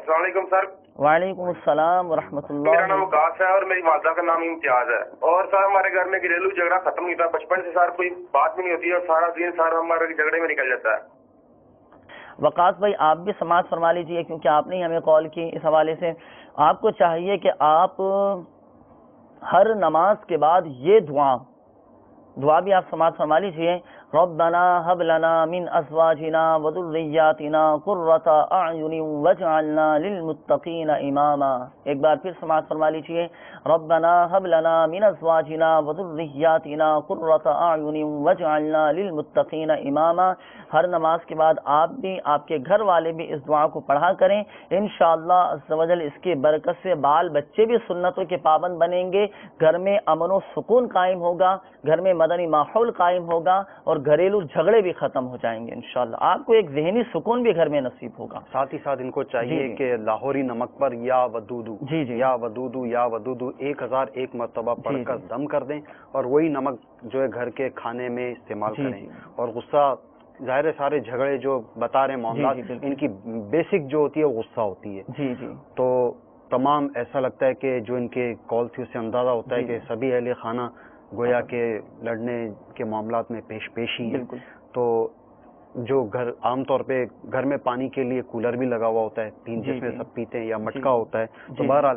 السلام علیکم سر. وعلیکم السلام ورحمۃ اللہ. میرا نام وقاص ہے اور میری والدہ کا نام امتیاز ہے. اور سر ہمارے گھر میں گھریلو جھگڑا ختم نہیں ہوتا. بچپن سے سر کوئی بات بھی نہیں ہوتی ہے اور سارا دن سر ہمارے جھگڑے میں نکل جاتا ہے. وقاص بھائی آپ بھی سماعت فرما لیجیے کیونکہ آپ نے ہی ہمیں کال کی. اس حوالے سے آپ کو چاہیے کہ آپ ہر نماز کے بعد یہ دعا بھی آپ سماعت فرما لیجیے. ربنا هب لنا من ازواجنا وذرياتنا قرة اعين واجعلنا للمتقين اماما. ایک بار پھر سماعت فرما لیجیے. ربنا هب لنا من ازواجنا وذرياتنا قرة اعين واجعلنا للمتقين اماما. ہر نماز کے بعد آپ بھی آپ کے گھر والے بھی اس دعا کو پڑھا کریں. انشاءاللہ عز و جل اس کی برکت سے بال بچے بھی سنتوں کے پابند بنیں گے. گھر میں امن و سکون قائم ہوگا, گھر میں مدنی ماحول قائم ہوگا اور گھریلو جھگڑے بھی ختم ہو جائیں گے. انشاءاللہ آپ کو ایک ذہنی سکون بھی گھر میں نصیب ہوگا. ساتھ ہی ساتھ ان کو چاہیے کہ لاہوری نمک پر یا ودودو یا ودودو یا ودودو 1001 مرتبہ پڑھ کر دم کر دیں اور وہی نمک جو ہے گھر کے کھانے میں استعمال کریں. اور غصہ ظاہر ہے سارے جھگڑے جو بتا رہے ہیں معاملات ان کی بیسک جو ہوتی ہے وہ غصہ ہوتی ہے. تو تمام ایسا لگتا ہے کہ جو ان کے کال تھی اس سے اندازہ ہوتا ہے کہ سبھی اہل خانہ گویا کے لڑنے کے معاملات میں پیش ہی ہیں. تو جو گھر عام طور پہ گھر میں پانی کے لیے کولر بھی لگا ہوا ہوتا ہے جس میں سب پیتے ہیں یا مٹکا ہوتا ہے. تو بہرحال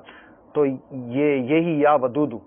تو یہی یا ودودو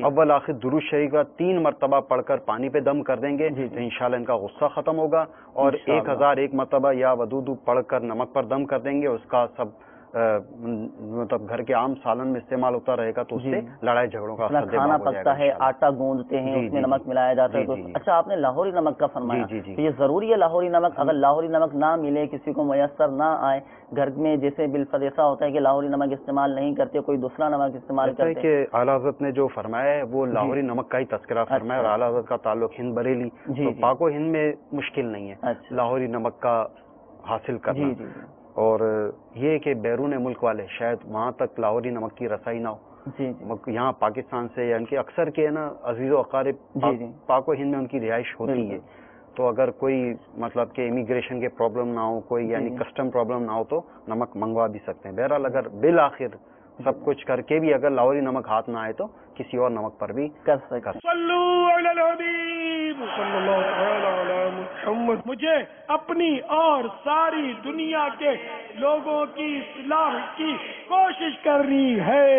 اول آخر درود شریف کا 3 مرتبہ پڑھ کر پانی پہ دم کر دیں گے تو انشاءاللہ ان کا غصہ ختم ہوگا. اور 1001 مرتبہ یا ودودو پڑھ کر نمک پر دم کر دیں گے. اس کا سب مطلب گھر کے عام سالن میں استعمال ہوتا رہے گا تو اس سے لڑائی جھگڑوں کا کھانا پکتا ہے, آٹا گوندتے ہیں, اس میں نمک ملایا جاتا ہے. اچھا آپ نے لاہوری نمک کا فرمایا, تو یہ ضروری ہے لاہوری نمک؟ اگر لاہوری نمک نہ ملے, کسی کو میسر نہ آئے, گھر میں جیسے بالفرض ایسا ہوتا ہے کہ لاہوری نمک استعمال نہیں کرتے, کوئی دوسرا نمک استعمال کرتے ہیں. کہ اعلیٰ حضرت نے جو فرمایا ہے وہ لاہوری نمک کا ہی تذکرہ فرمایا اور اعلیٰ حضرت کا تعلق ہند بریلی, تو پاک و ہند میں مشکل نہیں ہے لاہوری نمک کا حاصل کرنا. اور یہ کہ بیرون ملک والے شاید وہاں تک لاہوری نمک کی رسائی نہ ہو. یہاں پاکستان سے یا ان کے اکثر کے نا عزیز و اقارب پاک و ہند میں ان کی رہائش ہوتی ہے. تو اگر کوئی مطلب کہ امیگریشن کے پرابلم نہ ہو, کوئی یعنی کسٹم پرابلم نہ ہو تو نمک منگوا بھی سکتے ہیں. بہرحال اگر بالآخر سب کچھ کر کے بھی اگر لاہوری نمک ہاتھ نہ آئے تو کسی اور نمک پر بھی کر سکتے. مجھے اپنی اور ساری دنیا کے لوگوں کی اصلاح کی کوشش کرنی ہے.